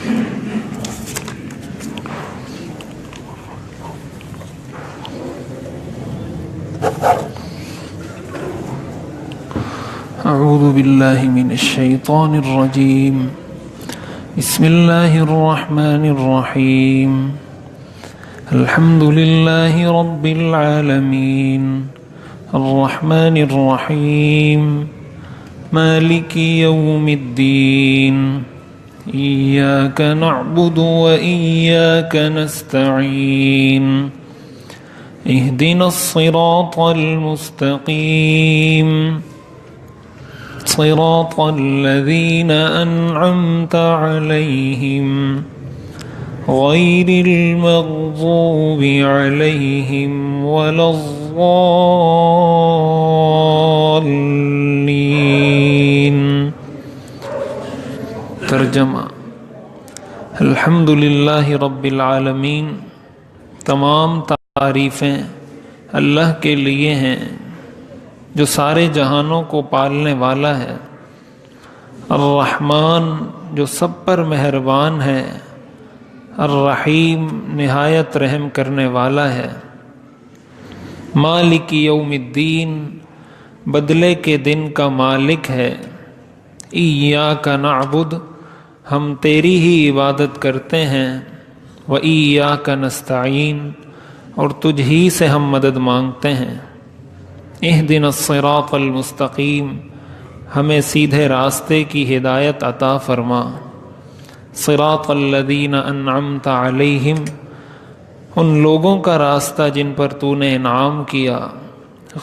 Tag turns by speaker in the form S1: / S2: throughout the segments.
S1: اعوذ باللہ من الشیطان الرجیم بسم اللہ الرحمن الرحیم الحمد للہ رب العالمین الرحمن الرحیم مالک یوم الدین ایاک نعبد و ایاک نستعین اہدنا الصراط المستقیم صراط الذين أنعمت عليهم غير المغضوب عليهم ولا الضالين. ترجمہ: الحمد للہ رب العالمین، تمام تعریفیں اللہ کے لیے ہیں جو سارے جہانوں کو پالنے والا ہے، الرحمن جو سب پر مہربان ہے، الرحیم نہایت رحم کرنے والا ہے، مالک یوم الدین بدلے کے دن کا مالک ہے، ایاک نعبد ہم تیری ہی عبادت کرتے ہیں، و ایاک نستعین اور تجھ ہی سے ہم مدد مانگتے ہیں، اہدنا الصراط المستقیم ہمیں سیدھے راستے کی ہدایت عطا فرما، صراط الذین انعمت علیہم ان لوگوں کا راستہ جن پر تو نے انعام کیا،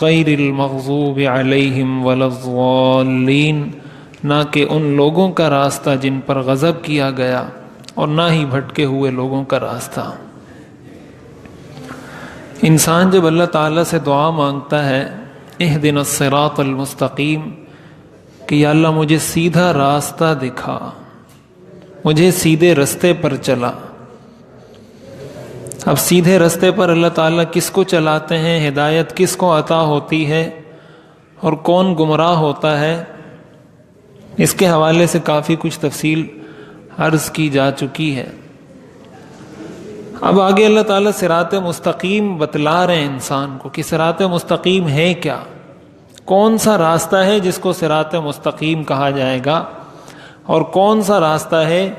S1: غیر المغضوب علیہم ولا الضالین نہ کہ ان لوگوں کا راستہ جن پر غضب کیا گیا اور نہ ہی بھٹکے ہوئے لوگوں کا راستہ۔ انسان جب اللہ تعالیٰ سے دعا مانگتا ہے اہدنا الصراط المستقیم کہ یا اللہ مجھے سیدھا راستہ دکھا، مجھے سیدھے رستے پر چلا۔ اب سیدھے رستے پر اللہ تعالیٰ کس کو چلاتے ہیں، ہدایت کس کو عطا ہوتی ہے اور کون گمراہ ہوتا ہے، اس کے حوالے سے کافی کچھ تفصیل عرض کی جا چکی ہے۔ اب آگے اللہ تعالیٰ صراط مستقیم بتلا رہے ہیں انسان کو کہ صراط مستقیم ہے کیا، کون سا راستہ ہے جس کو صراط مستقیم کہا جائے گا اور کون سا راستہ ہے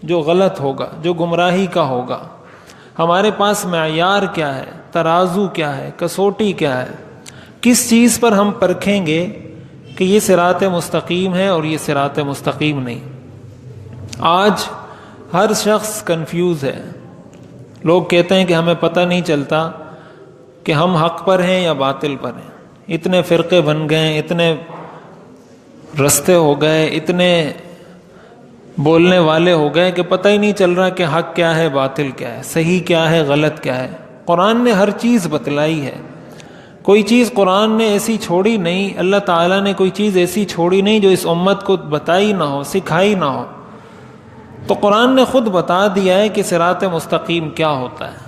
S1: جو غلط ہوگا، جو گمراہی کا ہوگا۔ ہمارے پاس معیار کیا ہے، ترازو کیا ہے، کسوٹی کیا ہے، کس چیز پر ہم پرکھیں گے کہ یہ صراط مستقیم ہے اور یہ صراط مستقیم نہیں۔ آج ہر شخص کنفیوز ہے، لوگ کہتے ہیں کہ ہمیں پتہ نہیں چلتا کہ ہم حق پر ہیں یا باطل پر ہیں، اتنے فرقے بن گئے، اتنے رستے ہو گئے، اتنے بولنے والے ہو گئے کہ پتہ ہی نہیں چل رہا کہ حق کیا ہے، باطل کیا ہے، صحیح کیا ہے، غلط کیا ہے۔ قرآن نے ہر چیز بتلائی ہے، کوئی چیز قرآن نے ایسی چھوڑی نہیں، اللہ تعالیٰ نے کوئی چیز ایسی چھوڑی نہیں جو اس امت کو بتائی نہ ہو، سکھائی نہ ہو۔ تو قرآن نے خود بتا دیا ہے کہ صراط مستقیم کیا ہوتا ہے۔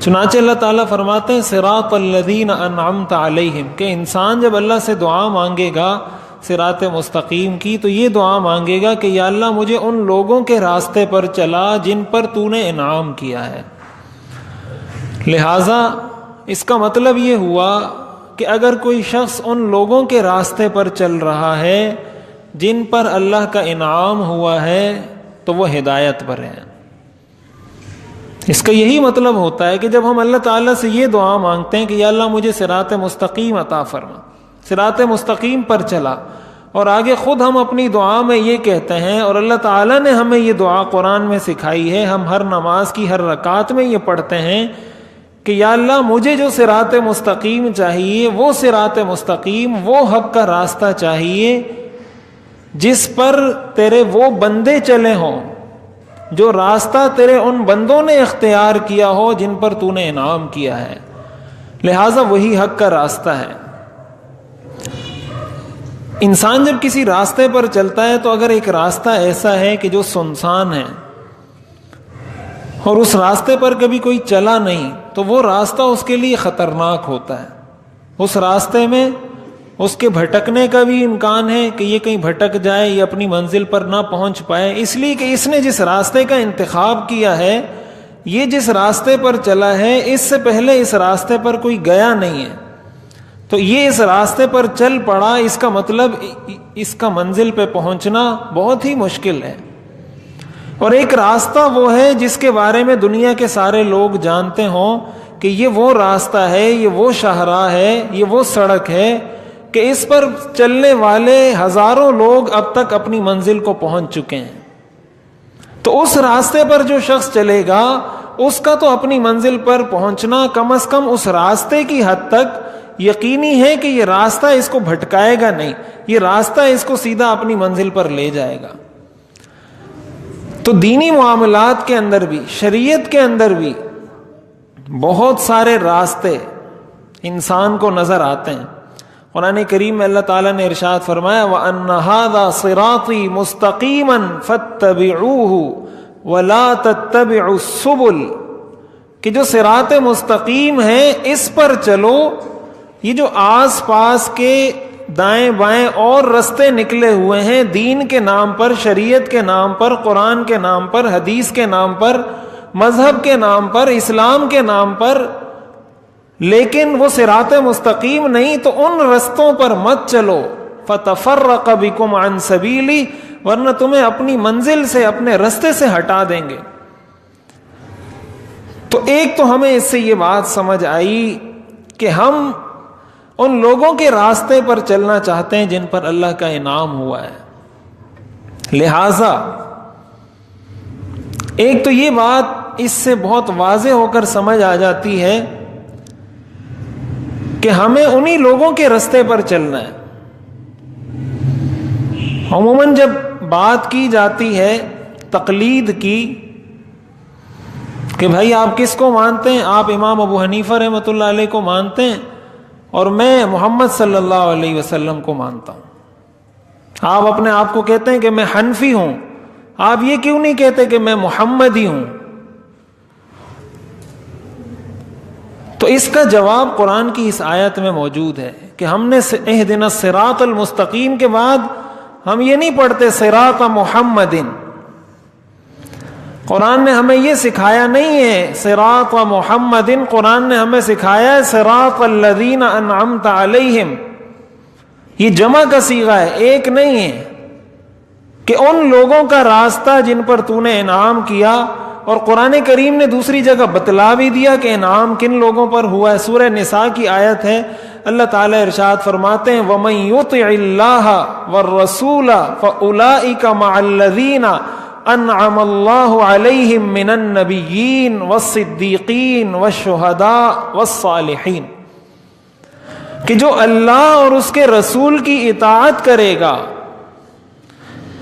S1: چنانچہ اللہ تعالیٰ فرماتے ہیں صراط الذین انعمت علیہم، کہ انسان جب اللہ سے دعا مانگے گا صراط مستقیم کی تو یہ دعا مانگے گا کہ یا اللہ مجھے ان لوگوں کے راستے پر چلا جن پر تو نے انعام کیا ہے۔ لہٰذا اس کا مطلب یہ ہوا کہ اگر کوئی شخص ان لوگوں کے راستے پر چل رہا ہے جن پر اللہ کا انعام ہوا ہے تو وہ ہدایت پر ہے۔ اس کا یہی مطلب ہوتا ہے کہ جب ہم اللہ تعالیٰ سے یہ دعا مانگتے ہیں کہ یا اللہ مجھے صراط مستقیم عطا فرما، صراط مستقیم پر چلا، اور آگے خود ہم اپنی دعا میں یہ کہتے ہیں اور اللہ تعالیٰ نے ہمیں یہ دعا قرآن میں سکھائی ہے، ہم ہر نماز کی ہر رکعت میں یہ پڑھتے ہیں کہ یا اللہ مجھے جو صراط مستقیم چاہیے، وہ صراط مستقیم، وہ حق کا راستہ چاہیے جس پر تیرے وہ بندے چلے ہوں، جو راستہ تیرے ان بندوں نے اختیار کیا ہو جن پر تو نے انعام کیا ہے۔ لہٰذا وہی حق کا راستہ ہے۔ انسان جب کسی راستے پر چلتا ہے تو اگر ایک راستہ ایسا ہے کہ جو سنسان ہے اور اس راستے پر کبھی کوئی چلا نہیں تو وہ راستہ اس کے لیے خطرناک ہوتا ہے۔ اس راستے میں اس کے بھٹکنے کا بھی امکان ہے کہ یہ کہیں بھٹک جائے یا اپنی منزل پر نہ پہنچ پائے، اس لیے کہ اس نے جس راستے کا انتخاب کیا ہے، یہ جس راستے پر چلا ہے، اس سے پہلے اس راستے پر کوئی گیا نہیں ہے، تو یہ اس راستے پر چل پڑا، اس کا مطلب اس کا منزل پہ پہنچنا بہت ہی مشکل ہے۔ اور ایک راستہ وہ ہے جس کے بارے میں دنیا کے سارے لوگ جانتے ہوں کہ یہ وہ راستہ ہے، یہ وہ شاہراہ ہے، یہ وہ سڑک ہے کہ اس پر چلنے والے ہزاروں لوگ اب تک اپنی منزل کو پہنچ چکے ہیں۔ تو اس راستے پر جو شخص چلے گا، اس کا تو اپنی منزل پر پہنچنا کم از کم اس راستے کی حد تک یقینی ہے کہ یہ راستہ اس کو بھٹکائے گا نہیں، یہ راستہ اس کو سیدھا اپنی منزل پر لے جائے گا۔ تو دینی معاملات کے اندر بھی، شریعت کے اندر بھی بہت سارے راستے انسان کو نظر آتے ہیں۔ قرآن کریم میں اللہ تعالیٰ نے ارشاد فرمایا وَأَنَّ هَذَا صِرَاطِي مُسْتَقِيمًا فَاتَّبِعُوهُ وَلَا تَتَّبِعُوا السُّبُلَ، کہ جو صراط مستقیم ہے اس پر چلو، یہ جو آس پاس کے دائیں بائیں اور رستے نکلے ہوئے ہیں دین کے نام پر، شریعت کے نام پر، قرآن کے نام پر، حدیث کے نام پر، مذہب کے نام پر، اسلام کے نام پر، لیکن وہ صراط مستقیم نہیں، تو ان رستوں پر مت چلو، فَتَفَرَّقَ بِكُمْ عَنْ سَبِيلِهِ، ورنہ تمہیں اپنی منزل سے، اپنے رستے سے ہٹا دیں گے۔ تو ایک تو ہمیں اس سے یہ بات سمجھ آئی کہ ہم ان لوگوں کے راستے پر چلنا چاہتے ہیں جن پر اللہ کا انعام ہوا ہے، لہذا ایک تو یہ بات اس سے بہت واضح ہو کر سمجھ آ جاتی ہے کہ ہمیں انہی لوگوں کے رستے پر چلنا ہے۔ عموماً جب بات کی جاتی ہے تقلید کی کہ بھائی آپ کس کو مانتے ہیں، آپ امام ابو حنیفہ رحمۃ اللہ علیہ کو مانتے ہیں اور میں محمد صلی اللہ علیہ وسلم کو مانتا ہوں، آپ اپنے آپ کو کہتے ہیں کہ میں حنفی ہوں، آپ یہ کیوں نہیں کہتے کہ میں محمدی ہوں؟ تو اس کا جواب قرآن کی اس آیت میں موجود ہے کہ ہم نے اہدنا الصراط المستقیم کے بعد ہم یہ نہیں پڑھتے صراط محمد، قرآن نے ہمیں یہ سکھایا نہیں ہے صراط محمد، قرآن نے ہمیں سکھایا ہے صراط الذین انعمت علیہم، یہ جمع کا صیغہ ہے، ایک نہیں ہے، کہ ان لوگوں کا راستہ جن پر تو نے انعام کیا۔ اور قرآن کریم نے دوسری جگہ بتلا بھی دیا کہ انعام کن لوگوں پر ہوا ہے، سورہ نساء کی آیت ہے، اللہ تعالیٰ ارشاد فرماتے ہیں وَمَن يُطِعِ اللَّهَ وَالرَّسُولَ فَأُولَئِكَ مَعَ الَّذِينَ انعم اللہ علیہم من النبیین والصدیقین والشہداء والصالحین، کہ جو اللہ اور اس کے رسول کی اطاعت کرے گا،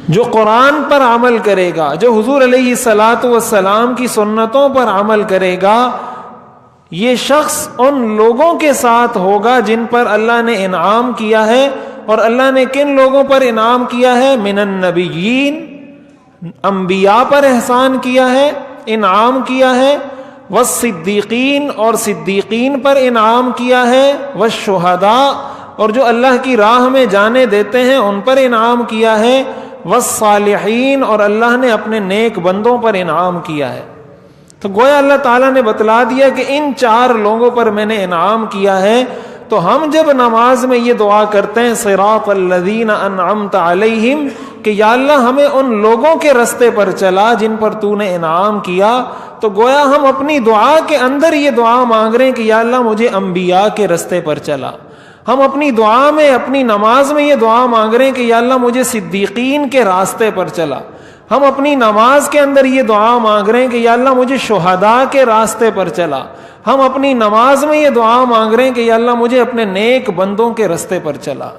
S1: جو قرآن پر عمل کرے گا، جو حضور علیہ الصلاۃ والسلام کی سنتوں پر عمل کرے گا، یہ شخص ان لوگوں کے ساتھ ہوگا جن پر اللہ نے انعام کیا ہے۔ اور اللہ نے کن لوگوں پر انعام کیا ہے؟ من النبیین، انبیاء پر احسان کیا ہے، انعام کیا ہے، والصدیقین، اور صدیقین پر انعام کیا ہے، والشہداء، اور جو اللہ کی راہ میں جانیں دیتے ہیں ان پر انعام کیا ہے، والصالحین، اور اللہ نے اپنے نیک بندوں پر انعام کیا ہے۔ تو گویا اللہ تعالیٰ نے بتلا دیا کہ ان چار لوگوں پر میں نے انعام کیا ہے۔ تو ہم جب نماز میں یہ دعا کرتے ہیں صراط الذین انعمت علیہم، کہ یا اللہ ہمیں ان لوگوں کے رستے پر چلا جن پر تو نے انعام کیا، تو گویا ہم اپنی دعا کے اندر یہ دعا مانگ رہے ہیں کہ یا اللہ مجھے انبیاء کے رستے پر چلا۔ ہم اپنی دعا میں، اپنی نماز میں یہ دعا مانگ رہے ہیں کہ یا اللہ مجھے صدیقین کے راستے پر چلا۔ ہم اپنی نماز کے اندر یہ دعا مانگ رہے ہیں کہ یا اللہ مجھے شہداء کے راستے پر چلا۔ ہم اپنی نماز میں یہ دعا مانگ رہے ہیں کہ یا اللہ مجھے اپنے نیک بندوں کے راستے پر چلا۔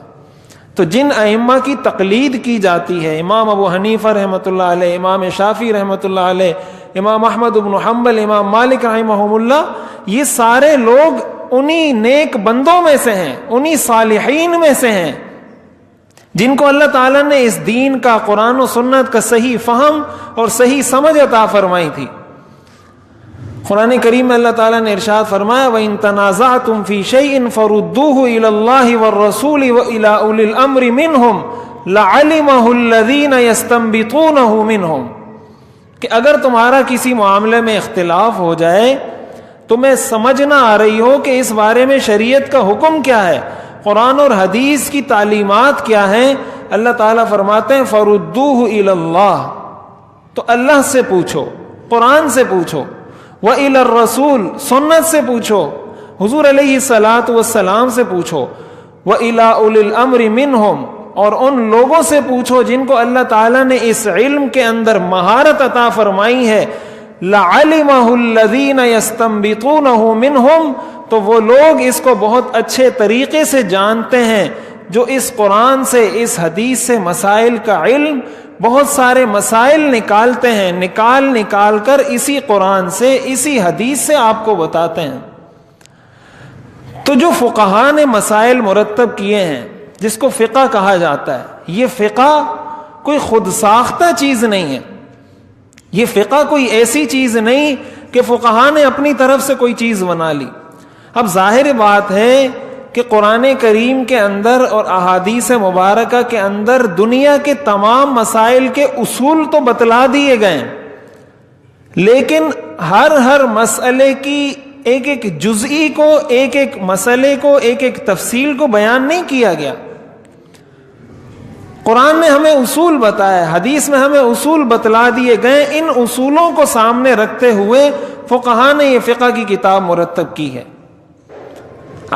S1: تو جن ائمہ کی تقلید کی جاتی ہے، امام ابو حنیفہ رحمۃ اللہ علیہ، امام شافعی رحمۃ اللہ علیہ، امام احمد بن حنبل، امام مالک رحمہم اللہ، یہ سارے لوگ انہی نیک بندوں میں سے ہیں، انہی صالحین میں سے ہیں جن کو اللہ تعالیٰ نے اس دین کا، قرآن و سنت کا صحیح فہم اور صحیح سمجھ عطا فرمائی تھی۔ قرآن کریم میں اللہ تعالیٰ نے ارشاد فرمایا وَإِن تَنَازَعْتُمْ فِي شَيْءٍ فَرُدُّوهُ إِلَى اللَّهِ وَالرَّسُولِ وَإِلَى أُولِي الْأَمْرِ مِنْهُمْ لَعَلِمَهُ الَّذِينَ يَسْتَنبِطُونَهُ مِنْهُمْ کہ اگر تمہارا کسی معاملے میں اختلاف ہو جائے تمہیں سمجھ نہ آ رہی ہو کہ اس بارے میں شریعت کا حکم کیا ہے، قرآن اور حدیث کی تعلیمات کیا ہیں، اللہ تعالیٰ فرماتے ہیں فَرُدُّوهُ إِلَى اللَّهِ، تو اللہ سے پوچھو، قرآن سے پوچھو، وَإِلَى الرَّسُولِ سنت سے پوچھو، حضور علیہ الصلاۃ والسلام سے پوچھو، وَإِلَى أُولِي الْأَمْرِ مِنْهُمْ اور ان لوگوں سے پوچھو جن کو اللہ تعالیٰ نے اس علم کے اندر مہارت عطا فرمائی ہے، لَعَلِمَهُ الَّذِينَ يَسْتَنبِطُونَهُ مِنْهُمْ تو وہ لوگ اس کو بہت اچھے طریقے سے جانتے ہیں جو اس قرآن سے اس حدیث سے مسائل کا علم بہت سارے مسائل نکالتے ہیں، نکال کر اسی قرآن سے اسی حدیث سے آپ کو بتاتے ہیں۔ تو جو فقہا نے مسائل مرتب کیے ہیں جس کو فقہ کہا جاتا ہے، یہ فقہ کوئی خود ساختہ چیز نہیں ہے، یہ فقہ کوئی ایسی چیز نہیں کہ فقہا نے اپنی طرف سے کوئی چیز بنا لی۔ اب ظاہر بات ہے کہ قرآن کریم کے اندر اور احادیث مبارکہ کے اندر دنیا کے تمام مسائل کے اصول تو بتلا دیے گئے ہیں، لیکن ہر مسئلے کی ایک ایک جزئی کو، ایک ایک مسئلے کو، ایک ایک تفصیل کو بیان نہیں کیا گیا۔ قرآن نے ہمیں اصول بتایا، حدیث میں ہمیں اصول بتلا دیے گئے، ان اصولوں کو سامنے رکھتے ہوئے فقہا نے یہ فقہ کی کتاب مرتب کی ہے۔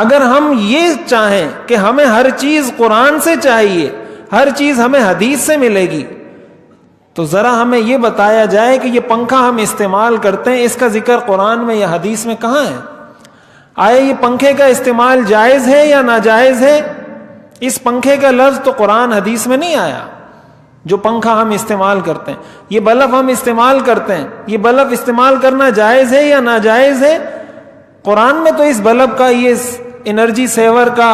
S1: اگر ہم یہ چاہیں کہ ہمیں ہر چیز قرآن سے چاہیے، ہر چیز ہمیں حدیث سے ملے گی، تو ذرا ہمیں یہ بتایا جائے کہ یہ پنکھا ہم استعمال کرتے ہیں، اس کا ذکر قرآن میں یا حدیث میں کہاں ہے؟ آیا یہ پنکھے کا استعمال جائز ہے یا ناجائز ہے؟ اس پنکھے کا لفظ تو قرآن حدیث میں نہیں آیا۔ جو پنکھا ہم استعمال کرتے ہیں، یہ بلب ہم استعمال کرتے ہیں، یہ بلب استعمال کرنا جائز ہے یا ناجائز ہے؟ قرآن میں تو اس بلب کا، یہ انرجی سیور کا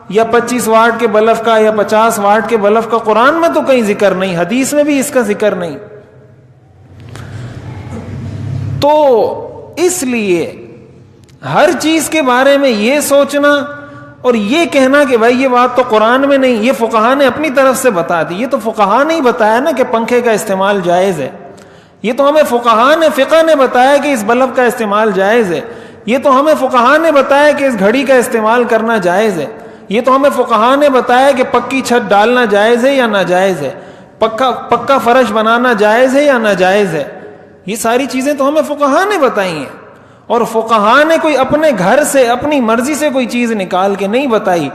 S1: یا 25 واٹ کے بلب کا یا 50 واٹ کے بلب کا قرآن میں تو کہیں ذکر نہیں، حدیث میں بھی اس کا ذکر نہیں۔ تو اس لیے ہر چیز کے بارے میں یہ سوچنا اور یہ کہنا کہ بھائی یہ بات تو قرآن میں نہیں، یہ فقہا نے اپنی طرف سے بتا دی، یہ تو فقہا نے ہی بتایا نا کہ پنکھے کا استعمال جائز ہے، یہ تو ہمیں فقہا نے، فقہ نے بتایا کہ اس بلب کا استعمال جائز ہے، یہ تو ہمیں فقہا نے بتایا کہ اس گھڑی کا استعمال کرنا جائز ہے، یہ تو ہمیں فقہا نے بتایا کہ پکی چھت ڈالنا جائز ہے یا ناجائز ہے، پکا فرش بنانا جائز ہے یا ناجائز ہے، یہ ساری چیزیں تو ہمیں فقہا نے بتائی ہیں۔ اور فقہا نے کوئی اپنے گھر سے اپنی مرضی سے کوئی چیز نکال کے نہیں بتائی،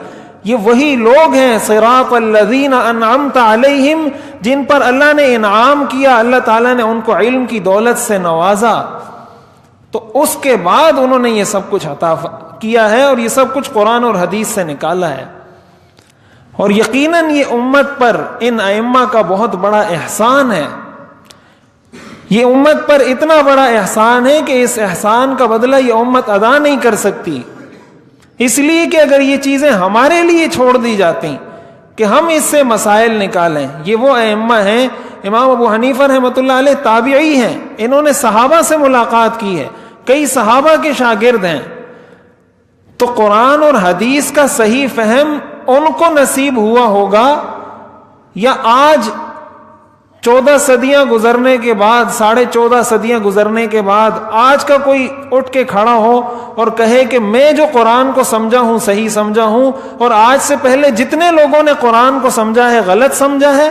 S1: یہ وہی لوگ ہیں صراط الذین انعمت علیہم، جن پر اللہ نے انعام کیا، اللہ تعالیٰ نے ان کو علم کی دولت سے نوازا، تو اس کے بعد انہوں نے یہ سب کچھ عطا کیا ہے اور یہ سب کچھ قرآن اور حدیث سے نکالا ہے۔ اور یقیناً یہ امت پر ان ائمہ کا بہت بڑا احسان ہے، یہ امت پر اتنا بڑا احسان ہے کہ اس احسان کا بدلہ یہ امت ادا نہیں کر سکتی، اس لیے کہ اگر یہ چیزیں ہمارے لیے چھوڑ دی جاتی کہ ہم اس سے مسائل نکالیں۔ یہ وہ ائمہ ہیں، امام ابو حنیفہ رحمۃ اللہ علیہ تابعی ہیں، انہوں نے صحابہ سے ملاقات کی ہے، کئی صحابہ کے شاگرد ہیں، تو قرآن اور حدیث کا صحیح فہم ان کو نصیب ہوا ہوگا یا آج 14 صدیاں گزرنے کے بعد، 14.5 صدیاں گزرنے کے بعد آج کا کوئی اٹھ کے کھڑا ہو اور کہے کہ میں جو قرآن کو سمجھا ہوں صحیح سمجھا ہوں اور آج سے پہلے جتنے لوگوں نے قرآن کو سمجھا ہے غلط سمجھا ہے؟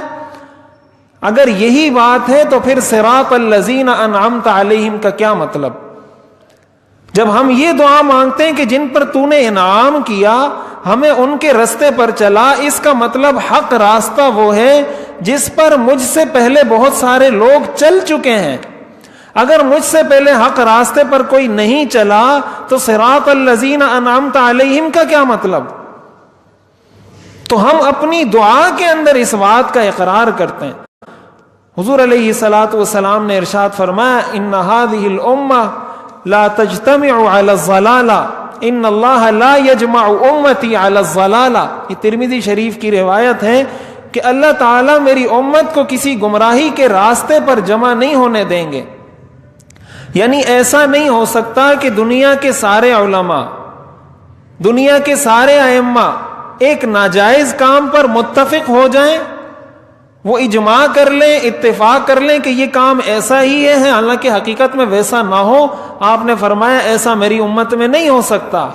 S1: اگر یہی بات ہے تو پھر صراط الذین انعمت علیہم کا کیا مطلب؟ جب ہم یہ دعا مانگتے ہیں کہ جن پر تو نے انعام کیا ہمیں ان کے رستے پر چلا، اس کا مطلب حق راستہ وہ ہے جس پر مجھ سے پہلے بہت سارے لوگ چل چکے ہیں۔ اگر مجھ سے پہلے حق راستے پر کوئی نہیں چلا تو صراط الذین انعمت علیہم کا کیا مطلب؟ تو ہم اپنی دعا کے اندر اس بات کا اقرار کرتے ہیں۔ حضور علیہ الصلوۃ والسلام نے ارشاد فرمایا ان هذه الامه لا تجتمع على الضلالہ ان اللہ لا یجمع امتی علی الضلالہ، یہ ترمذی شریف کی روایت ہے کہ اللہ تعالیٰ میری امت کو کسی گمراہی کے راستے پر جمع نہیں ہونے دیں گے، یعنی ایسا نہیں ہو سکتا کہ دنیا کے سارے علماء، دنیا کے سارے ائمہ ایک ناجائز کام پر متفق ہو جائیں، وہ اجماع کر لیں، اتفاق کر لیں کہ یہ کام ایسا ہی ہے، حالانکہ حقیقت میں ویسا نہ ہو۔ آپ نے فرمایا ایسا میری امت میں نہیں ہو سکتا،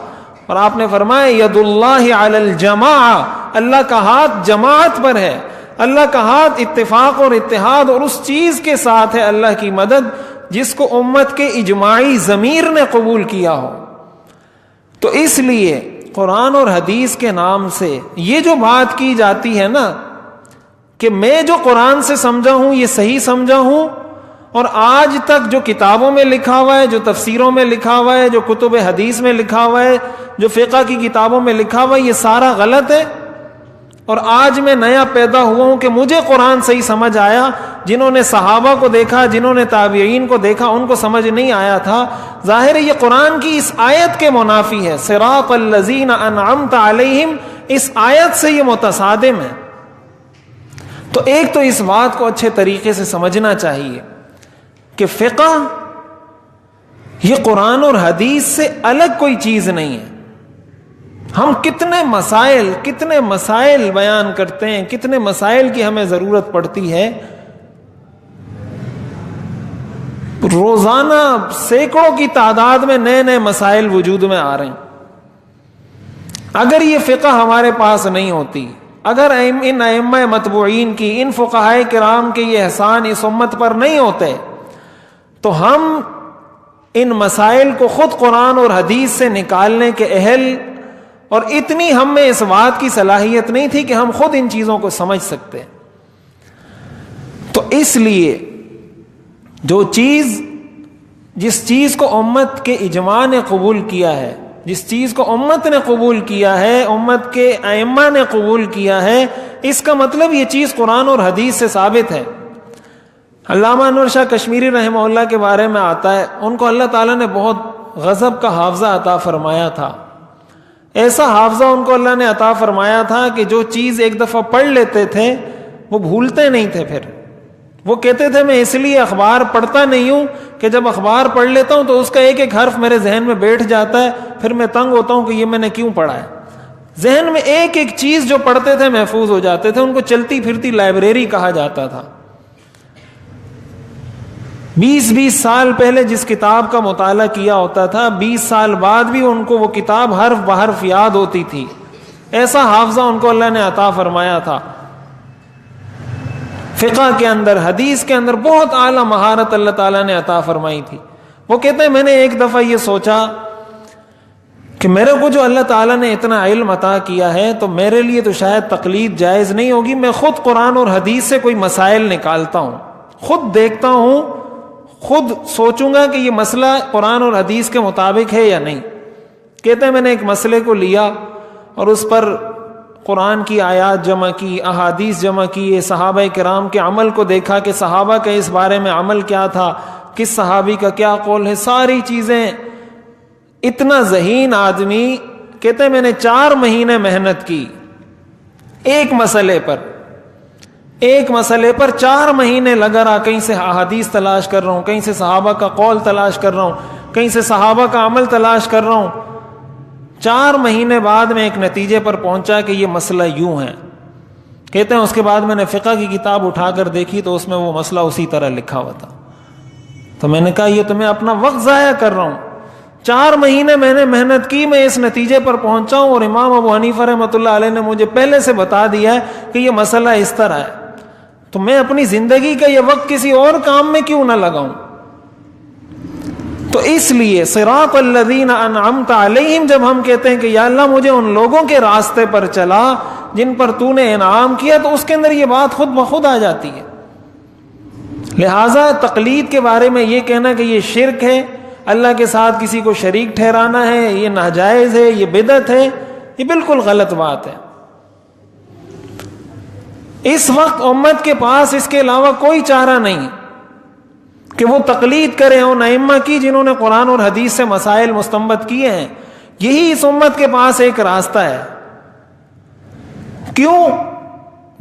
S1: اور آپ نے فرمایا ید اللہ علی الجماع، اللہ کا ہاتھ جماعت پر ہے، اللہ کا ہاتھ اتفاق اور اتحاد اور اس چیز کے ساتھ ہے، اللہ کی مدد جس کو امت کے اجماعی ضمیر نے قبول کیا ہو۔ تو اس لیے قرآن اور حدیث کے نام سے یہ جو بات کی جاتی ہے نا کہ میں جو قرآن سے سمجھا ہوں یہ صحیح سمجھا ہوں، اور آج تک جو کتابوں میں لکھا ہوا ہے، جو تفسیروں میں لکھا ہوا ہے، جو کتب حدیث میں لکھا ہوا ہے، جو فقہ کی کتابوں میں لکھا ہوا ہے، یہ سارا غلط ہے، اور آج میں نیا پیدا ہوا ہوں کہ مجھے قرآن صحیح سمجھ آیا۔ جنہوں نے صحابہ کو دیکھا، جنہوں نے تابعین کو دیکھا، ان کو سمجھ نہیں آیا تھا۔ ظاہر ہے یہ قرآن کی اس آیت کے منافی ہے، صراط الذین انعمت علیہم، اس آیت سے یہ متصادم ہے۔ تو ایک تو اس بات کو اچھے طریقے سے سمجھنا چاہیے کہ فقہ یہ قرآن اور حدیث سے الگ کوئی چیز نہیں ہے۔ ہم کتنے مسائل بیان کرتے ہیں، کتنے مسائل کی ہمیں ضرورت پڑتی ہے، روزانہ سینکڑوں کی تعداد میں نئے نئے مسائل وجود میں آ رہے ہیں۔ اگر یہ فقہ ہمارے پاس نہیں ہوتی، اگر ان ائمہ متبوعین کی، ان فقہائے کرام کے یہ احسان اس امت پر نہیں ہوتے، تو ہم ان مسائل کو خود قرآن اور حدیث سے نکالنے کے اہل، اور اتنی ہم میں اس بات کی صلاحیت نہیں تھی کہ ہم خود ان چیزوں کو سمجھ سکتے۔ تو اس لیے جس چیز کو امت کے اجماع نے قبول کیا ہے، جس چیز کو امت نے قبول کیا ہے، امت کے ائمہ نے قبول کیا ہے، اس کا مطلب یہ چیز قرآن اور حدیث سے ثابت ہے۔ علامہ انور شاہ کشمیری رحمہ اللہ کے بارے میں آتا ہے، ان کو اللہ تعالیٰ نے بہت غضب کا حافظہ عطا فرمایا تھا۔ ایسا حافظہ ان کو اللہ نے عطا فرمایا تھا کہ جو چیز ایک دفعہ پڑھ لیتے تھے وہ بھولتے نہیں تھے۔ پھر وہ کہتے تھے میں اس لیے اخبار پڑھتا نہیں ہوں کہ جب اخبار پڑھ لیتا ہوں تو اس کا ایک ایک حرف میرے ذہن میں بیٹھ جاتا ہے، پھر میں تنگ ہوتا ہوں کہ یہ میں نے کیوں پڑھا ہے۔ ذہن میں ایک ایک چیز جو پڑھتے تھے محفوظ ہو جاتے تھے۔ ان کو چلتی پھرتی لائبریری کہا جاتا تھا۔ 20 سال پہلے جس کتاب کا مطالعہ کیا ہوتا تھا، 20 سال بعد بھی ان کو وہ کتاب حرف بحرف یاد ہوتی تھی۔ ایسا حافظہ ان کو اللہ نے عطا فرمایا تھا۔ فقہ کے اندر، حدیث کے اندر بہت اعلیٰ مہارت اللہ تعالیٰ نے عطا فرمائی تھی۔ وہ کہتے ہیں میں نے ایک دفعہ یہ سوچا کہ میرے کو جو اللہ تعالیٰ نے اتنا علم عطا کیا ہے تو میرے لیے تو شاید تقلید جائز نہیں ہوگی، میں خود قرآن اور حدیث سے کوئی مسائل نکالتا ہوں، خود دیکھتا ہوں، خود سوچوں گا کہ یہ مسئلہ قرآن اور حدیث کے مطابق ہے یا نہیں۔ کہتے ہیں میں نے ایک مسئلے کو لیا اور اس پر قرآن کی آیات جمع کی، احادیث جمع کی، صحابہ کرام کے عمل کو دیکھا کہ صحابہ کا اس بارے میں عمل کیا تھا، کس صحابی کا کیا قول ہے، ساری چیزیں۔ اتنا ذہین آدمی، کہتے ہیں میں نے 4 مہینے محنت کی ایک مسئلے پر 4 مہینے لگا رہا، کہیں سے احادیث تلاش کر رہا ہوں، کہیں سے صحابہ کا قول تلاش کر رہا ہوں، کہیں سے صحابہ کا عمل تلاش کر رہا ہوں۔ 4 مہینے بعد میں ایک نتیجے پر پہنچا کہ یہ مسئلہ یوں ہے۔ کہتے ہیں اس کے بعد میں نے فقہ کی کتاب اٹھا کر دیکھی تو اس میں وہ مسئلہ اسی طرح لکھا ہوا تھا۔ تو میں نے کہا یہ تو میں اپنا وقت ضائع کر رہا ہوں، 4 مہینے میں نے محنت کی، میں اس نتیجے پر پہنچا ہوں، اور امام ابو حنیفہ رحمۃ اللہ علیہ نے مجھے پہلے سے بتا دیا ہے کہ یہ مسئلہ اس طرح ہے، تو میں اپنی زندگی کا یہ وقت کسی اور کام میں کیوں نہ لگاؤں؟ تو اس لیے صراط الذین انعمت علیہم جب ہم کہتے ہیں کہ یا اللہ مجھے ان لوگوں کے راستے پر چلا جن پر تو نے انعام کیا، تو اس کے اندر یہ بات خود بخود آ جاتی ہے۔ لہٰذا تقلید کے بارے میں یہ کہنا کہ یہ شرک ہے، اللہ کے ساتھ کسی کو شریک ٹھہرانا ہے، یہ ناجائز ہے، یہ بدعت ہے، یہ بالکل غلط بات ہے۔ اس وقت امت کے پاس اس کے علاوہ کوئی چارہ نہیں کہ وہ تقلید کرے ان ائمہ کی جنہوں نے قرآن اور حدیث سے مسائل مستنبط کیے ہیں۔ یہی اس امت کے پاس ایک راستہ ہے۔ کیوں؟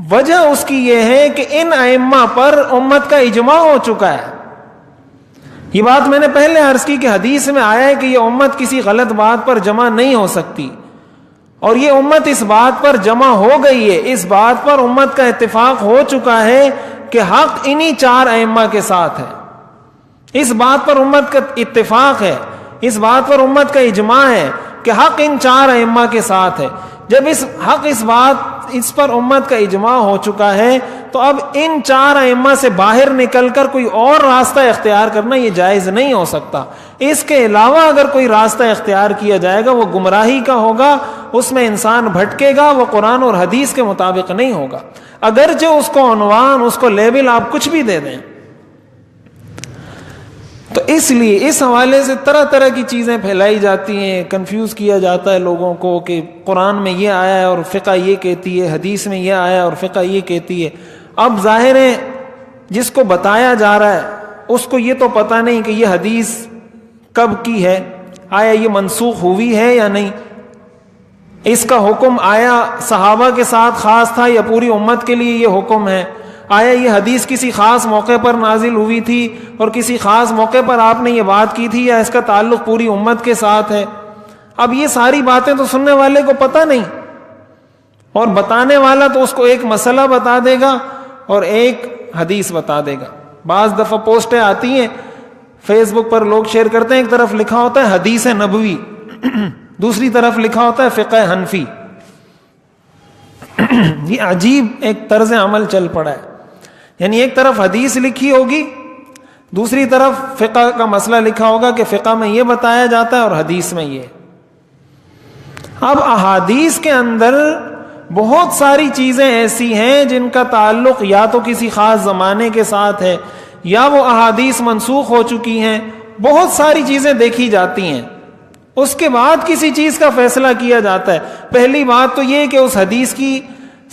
S1: وجہ اس کی یہ ہے کہ ان ائمہ پر امت کا اجماع ہو چکا ہے۔ یہ بات میں نے پہلے عرض کی کہ حدیث میں آیا ہے کہ یہ امت کسی غلط بات پر جمع نہیں ہو سکتی، اور یہ امت اس بات پر جمع ہو گئی ہے، اس بات پر امت کا اتفاق ہو چکا ہے کہ حق انہی 4 ائمہ کے ساتھ ہے. اس بات پر امت کا اتفاق ہے، اس بات پر امت کا اجماع ہے کہ حق ان 4 ائمہ کے ساتھ ہے. جب اس پر امت کا اجماع ہو چکا ہے تو اب ان 4 ائمہ سے باہر نکل کر کوئی اور راستہ اختیار کرنا یہ جائز نہیں ہو سکتا. اس کے علاوہ اگر کوئی راستہ اختیار کیا جائے گا وہ گمراہی کا ہوگا، اس میں انسان بھٹکے گا، وہ قرآن اور حدیث کے مطابق نہیں ہوگا، اگرچہ اس کو عنوان، اس کو لیبل آپ کچھ بھی دے دیں. تو اس لیے اس حوالے سے طرح طرح کی چیزیں پھیلائی جاتی ہیں، کنفیوز کیا جاتا ہے لوگوں کو کہ قرآن میں یہ آیا ہے اور فقہ یہ کہتی ہے، حدیث میں یہ آیا ہے اور فقہ یہ کہتی ہے. اب ظاہر ہے جس کو بتایا جا رہا ہے اس کو یہ تو پتہ نہیں کہ یہ حدیث کب کی ہے، آیا یہ منسوخ ہوئی ہے یا نہیں، اس کا حکم آیا صحابہ کے ساتھ خاص تھا یا پوری امت کے لیے یہ حکم ہے، آیا یہ حدیث کسی خاص موقع پر نازل ہوئی تھی اور کسی خاص موقع پر آپ نے یہ بات کی تھی، یا اس کا تعلق پوری امت کے ساتھ ہے. اب یہ ساری باتیں تو سننے والے کو پتہ نہیں، اور بتانے والا تو اس کو ایک مسئلہ بتا دے گا اور ایک حدیث بتا دے گا. بعض دفعہ پوسٹیں آتی ہیں فیس بک پر، لوگ شیئر کرتے ہیں، ایک طرف لکھا ہوتا ہے حدیث نبوی، دوسری طرف لکھا ہوتا ہے فقہ حنفی. یہ عجیب ایک طرز عمل چل پڑا ہے، یعنی ایک طرف حدیث لکھی ہوگی، دوسری طرف فقہ کا مسئلہ لکھا ہوگا کہ فقہ میں یہ بتایا جاتا ہے اور حدیث میں یہ. اب احادیث کے اندر بہت ساری چیزیں ایسی ہیں جن کا تعلق یا تو کسی خاص زمانے کے ساتھ ہے یا وہ احادیث منسوخ ہو چکی ہیں. بہت ساری چیزیں دیکھی جاتی ہیں، اس کے بعد کسی چیز کا فیصلہ کیا جاتا ہے. پہلی بات تو یہ کہ اس حدیث کی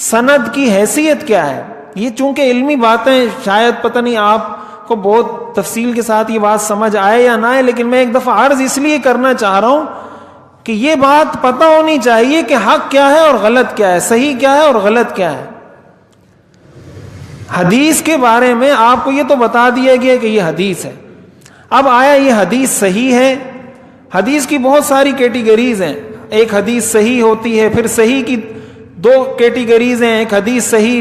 S1: سند کی حیثیت کیا ہے. یہ چونکہ علمی باتیں، شاید پتہ نہیں آپ کو بہت تفصیل کے ساتھ یہ بات سمجھ آئے یا نہ آئے، لیکن میں ایک دفعہ عرض اس لیے کرنا چاہ رہا ہوں کہ یہ بات پتہ ہونی چاہیے کہ حق کیا ہے اور غلط کیا ہے، صحیح کیا ہے اور غلط کیا ہے. حدیث کے بارے میں آپ کو یہ تو بتا دیا گیا کہ یہ حدیث ہے. اب آیا یہ حدیث صحیح ہے؟ حدیث کی بہت ساری کیٹیگریز ہیں. ایک حدیث صحیح ہوتی ہے، پھر صحیح کی 2 کیٹیگریز ہیں، ایک حدیث صحیح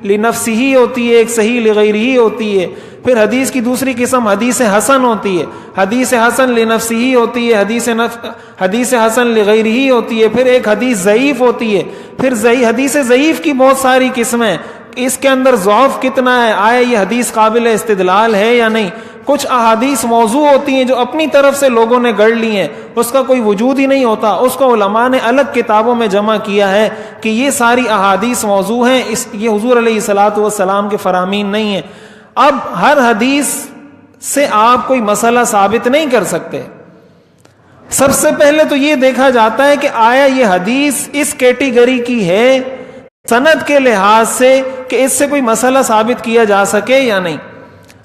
S1: لنفسہ ہوتی ہے، ایک صحیح لغیرہ ہوتی ہے. پھر حدیث کی دوسری قسم حدیث حسن ہوتی ہے، حدیث حسن لنفسہ ہوتی ہے، حدیث حسن لغیرہ ہوتی ہے. پھر ایک حدیث ضعیف ہوتی ہے. پھر حدیث ضعیف کی بہت ساری قسمیں، اس کے اندر ضعف کتنا ہے، آیا یہ حدیث قابل استدلال ہے یا نہیں. کچھ احادیث موضوع ہوتی ہیں جو اپنی طرف سے لوگوں نے گڑھ لی ہیں، اس کا کوئی وجود ہی نہیں ہوتا، اس کو علماء نے الگ کتابوں میں جمع کیا ہے کہ یہ ساری احادیث موضوع ہیں، یہ حضور علیہ الصلوۃ والسلام کے فرامین نہیں ہیں. اب ہر حدیث سے آپ کوئی مسئلہ ثابت نہیں کر سکتے. سب سے پہلے تو یہ دیکھا جاتا ہے کہ آیا یہ حدیث اس کیٹیگری کی ہے سند کے لحاظ سے کہ اس سے کوئی مسئلہ ثابت کیا جا سکے یا نہیں.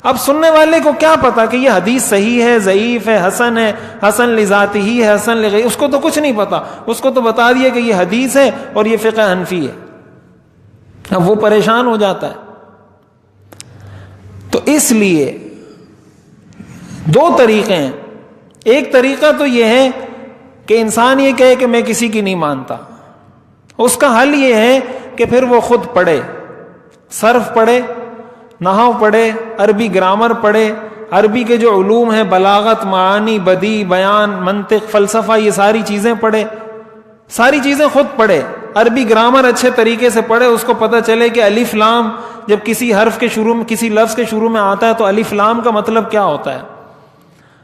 S1: اب سننے والے کو کیا پتا کہ یہ حدیث صحیح ہے، ضعیف ہے، حسن لذاتہ ہے، حسن لغیرہ، اس کو تو کچھ نہیں پتا. اس کو تو بتا دیا کہ یہ حدیث ہے اور یہ فقہ حنفی ہے. اب وہ پریشان ہو جاتا ہے. تو اس لیے 2 طریقے ہیں. ایک طریقہ تو یہ ہے کہ انسان یہ کہے کہ میں کسی کی نہیں مانتا. اس کا حل یہ ہے کہ پھر وہ خود پڑھے، صرف پڑھے، نحو پڑھے، عربی گرامر پڑھے، عربی کے جو علوم ہیں، بلاغت، معانی، بدیع، بیان، منطق، فلسفہ، یہ ساری چیزیں پڑھے، ساری چیزیں خود پڑھے. عربی گرامر اچھے طریقے سے پڑھے، اس کو پتہ چلے کہ الف لام جب کسی حرف کے شروع میں، کسی لفظ کے شروع میں آتا ہے تو الف لام کا مطلب کیا ہوتا ہے،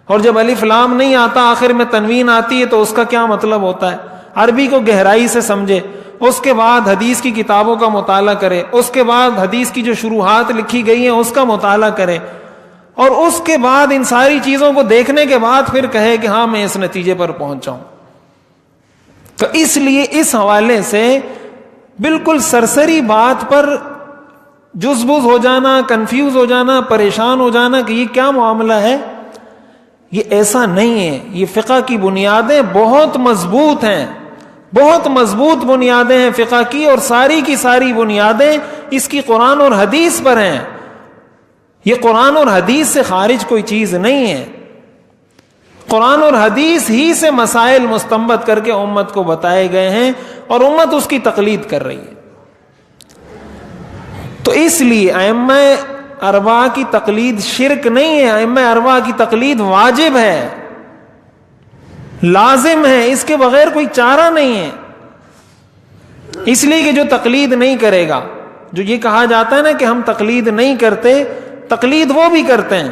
S1: اور جب الف لام نہیں آتا، آخر میں تنوین آتی ہے تو اس کا کیا مطلب ہوتا ہے. عربی کو گہرائی سے سمجھے. اس کے بعد حدیث کی کتابوں کا مطالعہ کرے، اس کے بعد حدیث کی جو شروحات لکھی گئی ہیں اس کا مطالعہ کرے، اور اس کے بعد ان ساری چیزوں کو دیکھنے کے بعد پھر کہے کہ ہاں میں اس نتیجے پر پہنچا ہوں. تو اس لیے اس حوالے سے بالکل سرسری بات پر جزبز ہو جانا، کنفیوز ہو جانا، پریشان ہو جانا کہ یہ کیا معاملہ ہے، یہ ایسا نہیں ہے. یہ فقہ کی بنیادیں بہت مضبوط ہیں، بہت مضبوط بنیادیں ہیں فقہ کی، اور ساری کی ساری بنیادیں اس کی قرآن اور حدیث پر ہیں. یہ قرآن اور حدیث سے خارج کوئی چیز نہیں ہے. قرآن اور حدیث ہی سے مسائل مستنبط کر کے امت کو بتائے گئے ہیں اور امت اس کی تقلید کر رہی ہے. تو اس لیے ائمہ اربعہ کی تقلید شرک نہیں ہے. ائمہ اربعہ کی تقلید واجب ہے, لازم ہے, اس کے بغیر کوئی چارہ نہیں ہے. اس لیے کہ جو تقلید نہیں کرے گا, جو یہ کہا جاتا ہے نا کہ ہم تقلید نہیں کرتے, تقلید وہ بھی کرتے ہیں.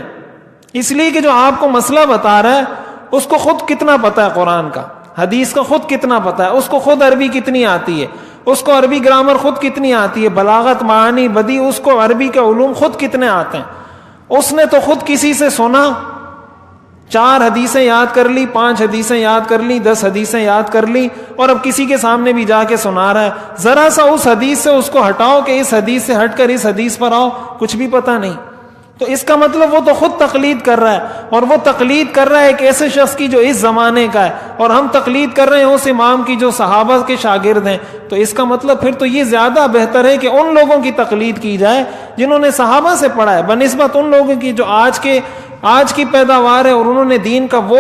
S1: اس لیے کہ جو آپ کو مسئلہ بتا رہا ہے اس کو خود کتنا پتا ہے قرآن کا, حدیث کا خود کتنا پتا ہے, اس کو خود عربی کتنی آتی ہے, اس کو عربی گرامر خود کتنی آتی ہے, بلاغت, معانی, بدیع, اس کو عربی کے علوم خود کتنے آتے ہیں. اس نے تو خود کسی سے سنا, 4 حدیثیں یاد کر لی, 5 حدیثیں یاد کر لی, 10 حدیثیں یاد کر لی, اور اب کسی کے سامنے بھی جا کے سنا رہا ہے. ذرا سا اس حدیث سے اس کو ہٹاؤ کہ اس حدیث سے ہٹ کر اس حدیث پر آؤ, کچھ بھی پتہ نہیں. تو اس کا مطلب وہ تو خود تقلید کر رہا ہے, اور وہ تقلید کر رہا ہے ایک ایسے شخص کی جو اس زمانے کا ہے, اور ہم تقلید کر رہے ہیں اس امام کی جو صحابہ کے شاگرد ہیں. تو اس کا مطلب پھر تو یہ زیادہ بہتر ہے کہ ان لوگوں کی تقلید کی جائے جنہوں نے صحابہ سے پڑھا ہے, بنسبت ان لوگوں کی جو آج کی پیداوار ہے, اور انہوں نے دین کا وہ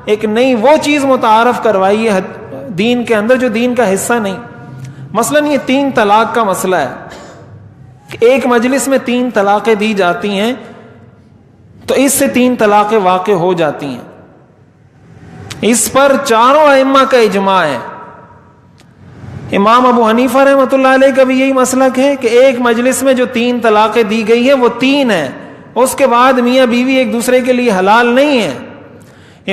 S1: ایک نئی وہ چیز متعارف کروائی ہے دین کے اندر جو دین کا حصہ نہیں. مثلا یہ 3 طلاق کا مسئلہ ہے, ایک مجلس میں 3 طلاقیں دی جاتی ہیں تو اس سے 3 طلاقیں واقع ہو جاتی ہیں. اس پر چاروں ائمہ کا اجماع ہے. امام ابو حنیفہ رحمۃ اللہ علیہ کا بھی یہی مسلک ہے کہ ایک مجلس میں جو 3 طلاقیں دی گئی ہیں وہ 3 ہیں, اس کے بعد میاں بیوی ایک دوسرے کے لیے حلال نہیں ہے.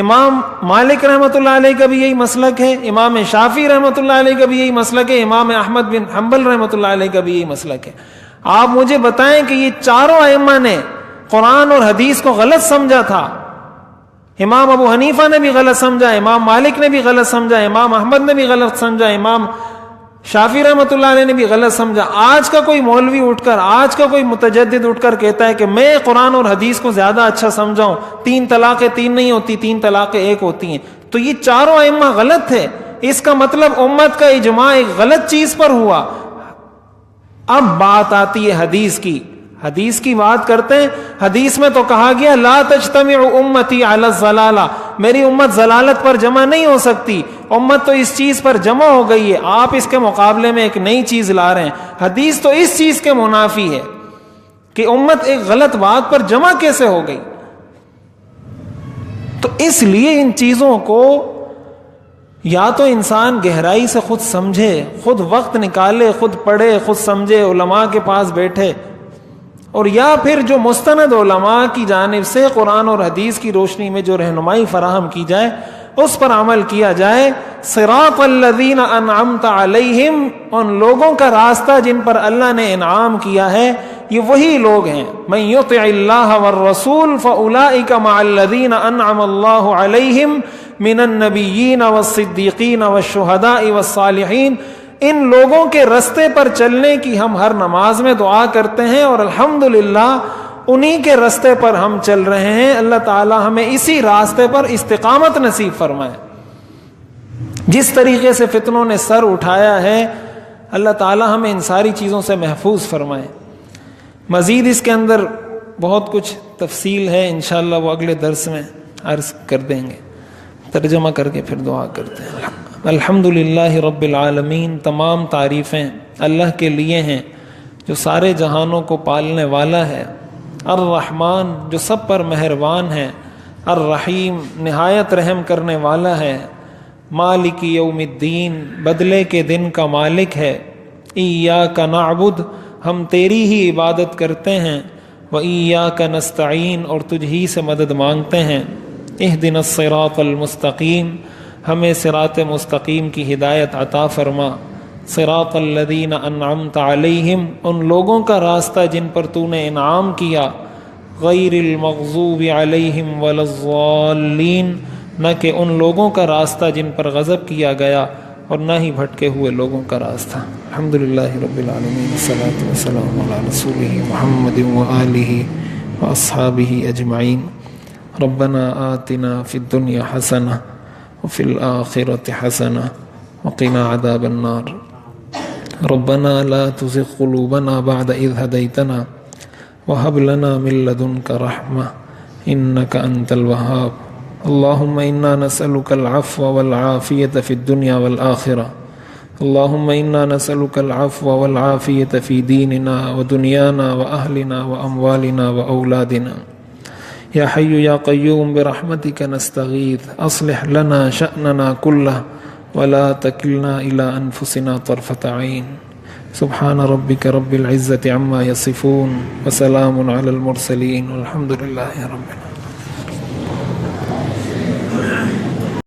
S1: امام مالک رحمۃ اللہ علیہ کا بھی یہی مسلک ہے, امام شافعی رحمۃ اللہ علیہ کا بھی یہی مسلک ہے, امام احمد بن حنبل رحمۃ اللہ علیہ کا بھی یہی مسلک ہے. آپ مجھے بتائیں کہ یہ چاروں ائمہ نے قرآن اور حدیث کو غلط سمجھا تھا. امام ابو حنیفہ نے بھی غلط سمجھا, امام مالک نے بھی غلط سمجھا, امام احمد نے بھی غلط سمجھا, امام شافعی رحمۃ اللہ علیہ نے بھی غلط سمجھا. آج کا کوئی مولوی اٹھ کر, آج کا کوئی متجدد اٹھ کر کہتا ہے کہ میں قرآن اور حدیث کو زیادہ اچھا سمجھاؤں, 3 طلاقیں 3 نہیں ہوتی, 3 طلاقیں 1 ہوتی ہیں. تو یہ چاروں ائمہ غلط تھے. اس کا مطلب امت کا اجماع ایک غلط چیز پر ہوا. اب بات آتی ہے حدیث کی. حدیث کی بات کرتے ہیں. حدیث میں تو کہا گیا لا تجتمع امتی علی الضلالہ, میری امت ضلالت پر جمع نہیں ہو سکتی. امت تو اس چیز پر جمع ہو گئی ہے, آپ اس کے مقابلے میں ایک نئی چیز لا رہے ہیں. حدیث تو اس چیز کے منافی ہے کہ امت ایک غلط بات پر جمع کیسے ہو گئی. تو اس لیے ان چیزوں کو یا تو انسان گہرائی سے خود سمجھے, خود وقت نکالے, خود پڑھے, خود سمجھے, علماء کے پاس بیٹھے, اور یا پھر جو مستند علماء کی جانب سے قرآن اور حدیث کی روشنی میں جو رہنمائی فراہم کی جائے اس پر عمل کیا جائے. صراط الذین انعمت علیہم, ان لوگوں کا راستہ جن پر اللہ نے انعام کیا ہے, یہ وہی لوگ ہیں. من یطع اللہ والرسول فاولئک مع الذین انعم اللہ علیہم من النبیین والصدیقین والشہداء والصالحین. ان لوگوں کے رستے پر چلنے کی ہم ہر نماز میں دعا کرتے ہیں, اور الحمدللہ انہی کے رستے پر ہم چل رہے ہیں. اللہ تعالی ہمیں اسی راستے پر استقامت نصیب فرمائے. جس طریقے سے فتنوں نے سر اٹھایا ہے, اللہ تعالی ہمیں ان ساری چیزوں سے محفوظ فرمائے. مزید اس کے اندر بہت کچھ تفصیل ہے, انشاءاللہ وہ اگلے درس میں عرض کر دیں گے. ترجمہ کر کے پھر دعا کرتے ہیں. الحمدللہ رب العالمین, تمام تعریفیں اللہ کے لیے ہیں جو سارے جہانوں کو پالنے والا ہے. الرحمن, جو سب پر مہربان ہے. الرحیم, نہایت رحم کرنے والا ہے. مالک یوم الدین, بدلے کے دن کا مالک ہے. ایاک نعبد, ہم تیری ہی عبادت کرتے ہیں. وایاک نستعین, اور تجھ ہی سے مدد مانگتے ہیں. اہدنا الصراط المستقیم, ہمیں صراط مستقیم کی ہدایت عطا فرما. صراط الذین انعمت علیہم, ان لوگوں کا راستہ جن پر تو نے انعام کیا. غیر المغضوب علیہم ولا الضالین, نہ کہ ان لوگوں کا راستہ جن پر غضب کیا گیا اور نہ ہی بھٹکے ہوئے لوگوں کا راستہ. الحمدللہ رب العالمین, والصلاۃ والسلام علی رسولہ محمد وآلہ واصحابہ اجمعین. ربنا آتنا فی الدنیا حسنہ وفی الآخرة حسنہ وقنا عذاب النار. ربنا لا تزغ قلوبنا بعد إذ هديتنا وهب لنا من لدنك رحمة إنك أنت الوهاب. اللهم إنا نسألك العفو والعافية في الدنيا والآخرة. اللهم إنا نسألك العفو والعافية في ديننا ودنيانا وأهلنا وأموالنا وأولادنا. يا حي يا قيوم برحمتك نستغيث أصلح لنا شأننا كله ولا تكلنا إلى أنفسنا طرفة عين. سبحان ربك رب العزة عما يصفون وسلام على المرسلين والحمد لله رب العالمين.